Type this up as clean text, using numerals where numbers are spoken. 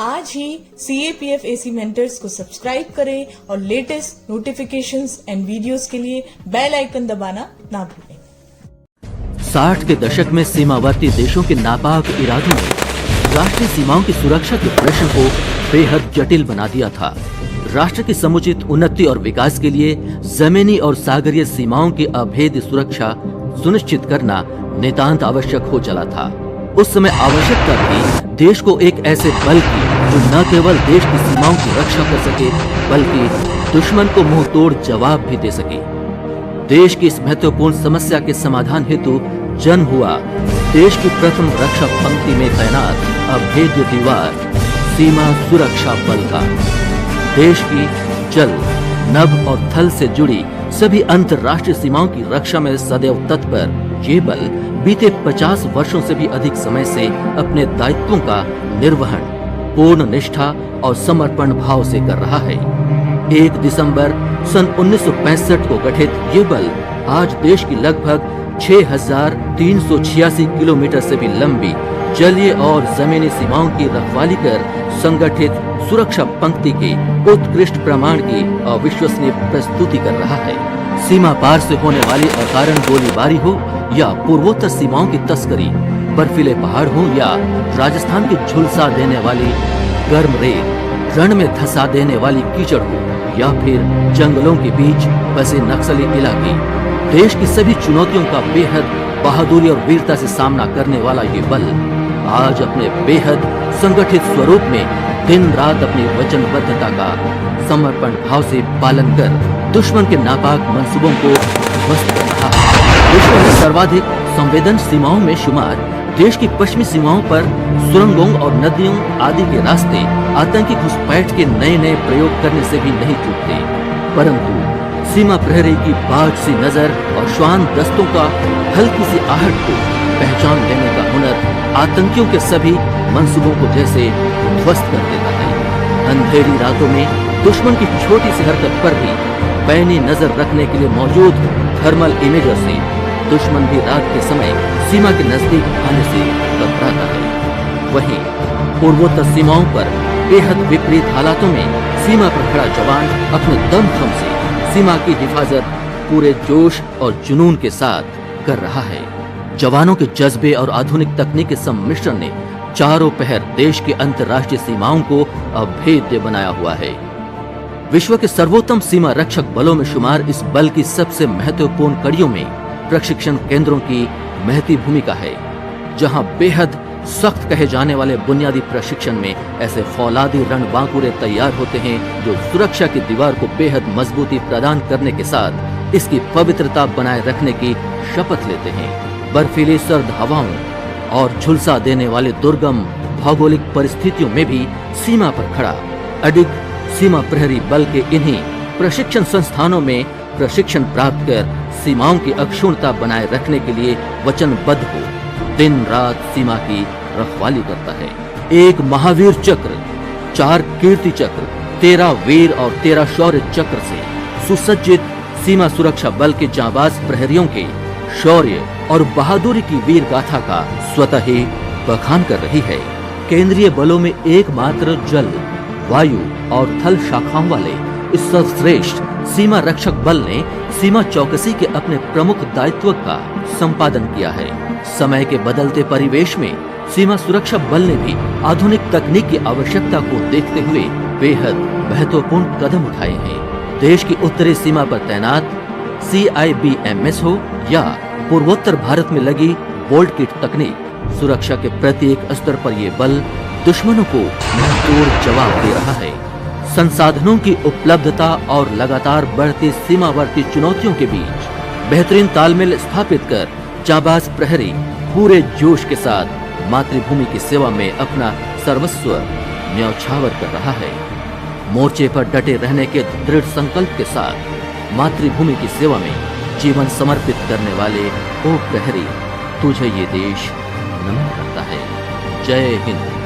आज ही CAPF AC mentors को subscribe करें और लेटेस्ट नोटिफिकेशंस एंड वीडियोस के लिए बेल आइकन दबाना ना भूलें। 60 के दशक में सीमावर्ती देशों के नापाक इरादों ने राष्ट्रीय सीमाओं की सुरक्षा के प्रश्न को बेहद जटिल बना दिया था। राष्ट्र की समुचित उन्नति और विकास के लिए जमीनी और सागरीय सीमाओं की अभेद्य सुरक्षा सुनिश्चित करना नितांत आवश्यक हो चला था। उस समय आवश्यकता थी देश को एक ऐसे बल की जो न केवल देश की सीमाओं की रक्षा कर सके बल्कि दुश्मन को मुंह तोड़ जवाब भी दे सके। देश की इस महत्वपूर्ण समस्या के समाधान हेतु जन्म हुआ देश की प्रथम रक्षा पंक्ति में तैनात अभेद्य दीवार सीमा सुरक्षा बल का। देश की जल, नभ और थल से जुड़ी सभी अंतर्राष्ट्रीय सीमाओं की रक्षा में सदैव तत्पर ये बल बीते 50 वर्षों से भी अधिक समय से अपने दायित्वों का निर्वहन पूर्ण निष्ठा और समर्पण भाव से कर रहा है। 1 दिसंबर सन 1965 को गठित ये बल आज देश की लगभग 6,386 किलोमीटर से भी लंबी जलीय और जमीनी सीमाओं की रखवाली कर संगठित सुरक्षा पंक्ति की उत्कृष्ट प्रमाण की अविश्वसनीय प्रस्तुति कर रहा है। सीमा पार से होने वाली अकारण गोलीबारी हो या पूर्वोत्तर सीमाओं की तस्करी, बर्फीले पहाड़ हो या राजस्थान की झुलसा देने वाली गर्म रेत, रण में धंसा देने वाली कीचड़ हो या फिर जंगलों के बीच बसे नक्सली इलाके, देश की सभी चुनौतियों का बेहद बहादुरी और वीरता से सामना करने वाला ये बल आज अपने बेहद संगठित स्वरूप में दिन रात अपनी वचनबद्धता का समर्पण भाव से पालन कर दुश्मन के नापाक मंसूबों को ध्वस्त कर रहा है। विश्व में सर्वाधिक संवेदन सीमाओं में शुमार देश की पश्चिमी सीमाओं पर सुरंगों और नदियों आदि के रास्ते आतंकी घुसपैठ के नए नए प्रयोग करने से भी नहीं चूकते, परंतु सीमा प्रहरी की बाज सी नजर और श्वान दस्तों का हल्की सी आहट को पहचान लेने का हुनर आतंकियों के सभी मंसूबों को जैसे ध्वस्त कर देता है। अंधेरी रातों में दुश्मन की छोटी सी हरकत पर भी पैनी नजर रखने के लिए मौजूद थर्मल इमेजर से दुश्मन भी रात के समय सीमा के नजदीक आने से घबराता है। वहीं पूर्वोत्तर सीमाओं पर बेहद विपरीत हालातों में सीमा पर खड़ा जवान अपने दमखम से सीमा की हिफाजत पूरे जोश और जुनून के साथ कर रहा है। जवानों के जज्बे और आधुनिक तकनीक के सम्मिश्रण ने चारों पहर देश की अंतर्राष्ट्रीय सीमाओं को अभेद्य बनाया हुआ है। विश्व के सर्वोत्तम सीमा रक्षक बलों में शुमार इस बल की सबसे महत्वपूर्ण कड़ियों में प्रशिक्षण केंद्रों की महती भूमिका है, जहां बेहद सख्त कहे जाने वाले बुनियादी प्रशिक्षण में ऐसे फौलादी रणबांकुरे तैयार होते हैं जो सुरक्षा की दीवार को बेहद मजबूती प्रदान करने के साथ इसकी पवित्रता बनाए रखने की शपथ लेते हैं। बर्फीली सर्द हवाओं और झुलसा देने वाले दुर्गम भौगोलिक परिस्थितियों में भी सीमा पर खड़ा अडिग सीमा प्रहरी बल के इन्हीं प्रशिक्षण संस्थानों में प्रशिक्षण प्राप्त कर सीमाओं की अक्षुण्णता बनाए रखने के लिए वचनबद्ध हो दिन रात सीमा की रखवाली करता है। 1 महावीर चक्र, 4 कीर्ति चक्र, 13 वीर और 13 शौर्य चक्र से सुसज्जित सीमा सुरक्षा बल के जांबाज प्रहरियों के शौर्य और बहादुरी की वीर गाथा का स्वतः ही बखान कर रही है। केंद्रीय बलों में एकमात्र जल, वायु और थल शाखाओं वाले इस सर्वश्रेष्ठ सीमा रक्षक बल ने सीमा चौकसी के अपने प्रमुख दायित्व का संपादन किया है। समय के बदलते परिवेश में सीमा सुरक्षा बल ने भी आधुनिक तकनीक की आवश्यकता को देखते हुए बेहद महत्वपूर्ण कदम उठाए हैं। देश की उत्तरी सीमा पर तैनात CIBMS हो या पूर्वोत्तर भारत में लगी बोल्ट किट तकनीक, सुरक्षा के प्रत्येक स्तर पर ये बल दुश्मनों को मुंहतोड़ जवाब दे रहा है। संसाधनों की उपलब्धता और लगातार बढ़ती सीमावर्ती चुनौतियों के बीच बेहतरीन तालमेल स्थापित कर जाबाज प्रहरी पूरे जोश के साथ मातृभूमि की सेवा में अपना सर्वस्व न्यौछावर कर रहा है। मोर्चे पर डटे रहने के दृढ़ संकल्प के साथ मातृभूमि की सेवा में जीवन समर्पित करने वाले ओ प्रहरी, तुझे ये देश नमन करता है। जय हिंद।